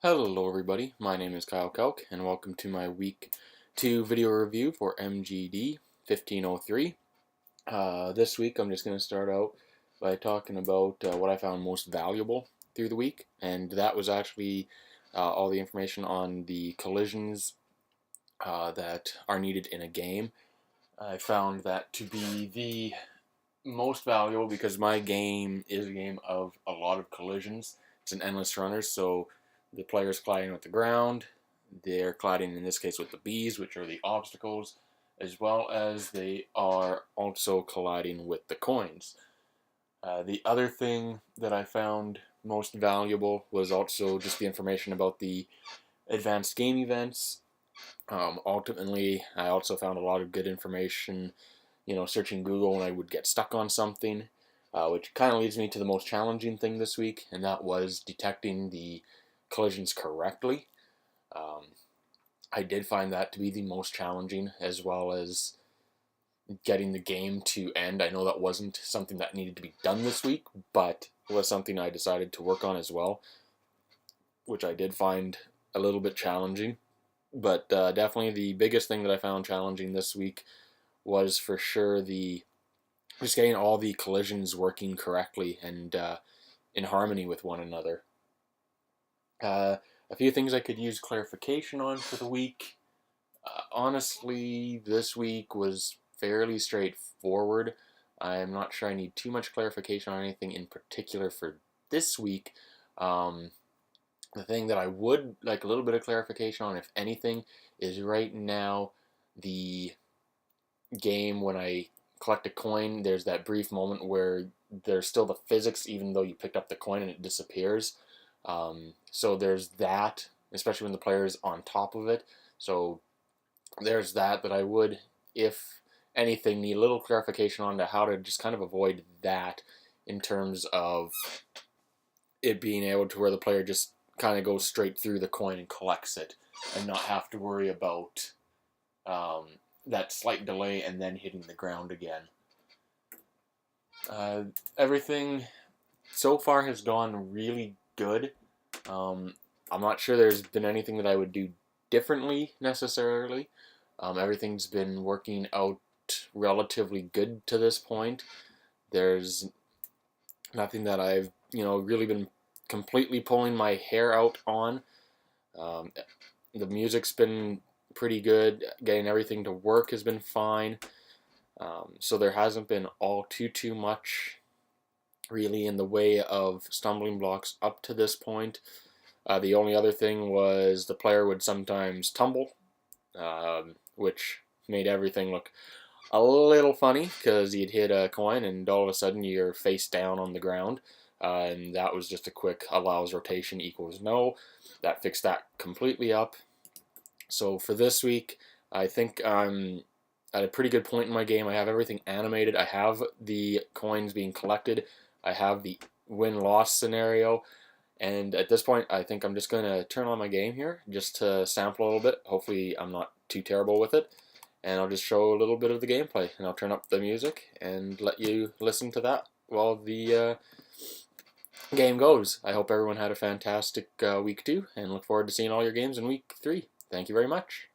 Hello everybody, my name is Kyle Kelk and welcome to my week 2 video review for MGD1503. This week I'm just going to start out by talking about what I found most valuable through the week, and that was actually all the information on the collisions that are needed in a game. I found that to be the most valuable because my game is a game of a lot of collisions. It's an endless runner, so the player's colliding with the ground, they're colliding in this case with the bees, which are the obstacles, as well as they are also colliding with the coins. The other thing that I found most valuable was also just the information about the advanced game events. Ultimately, I also found a lot of good information, searching Google when I would get stuck on something, which kind of leads me to the most challenging thing this week, and that was detecting the collisions correctly. Um, I did find that to be the most challenging, as well as getting the game to end. I know that wasn't something that needed to be done this week, but it was something I decided to work on as well, which I did find a little bit challenging. But definitely the biggest thing that I found challenging this week was for sure the just getting all the collisions working correctly and in harmony with one another. A few things I could use clarification on for the week. Honestly, this week was fairly straightforward. I'm not sure I need too much clarification on anything in particular for this week. The thing that I would like a little bit of clarification on, if anything, is right now the game when I collect a coin, there's that brief moment where there's still the physics even though you picked up the coin and it disappears. So there's that, especially when the player is on top of it. So there's that I would, if anything, need a little clarification on to how to just kind of avoid that in terms of it being able to where the player just kind of goes straight through the coin and collects it and not have to worry about that slight delay and then hitting the ground again. Everything so far has gone really good. I'm not sure there's been anything that I would do differently necessarily. Everything's been working out relatively good to this point. There's nothing that I've really been completely pulling my hair out on. Um, the music's been pretty good. Getting everything to work has been fine. So there hasn't been all too much really in the way of stumbling blocks up to this point. The only other thing was the player would sometimes tumble, which made everything look a little funny because you'd hit a coin and all of a sudden you're face down on the ground. And that was just a quick allows rotation equals no. That fixed that completely up. So for this week, I think I'm at a pretty good point in my game. I have everything animated. I have the coins being collected. I have the win-loss scenario. And at this point, I think I'm just going to turn on my game here just to sample a little bit. Hopefully I'm not too terrible with it. And I'll just show a little bit of the gameplay. And I'll turn up the music and let you listen to that while the game goes. I hope everyone had a fantastic week 2 and look forward to seeing all your games in week 3. Thank you very much.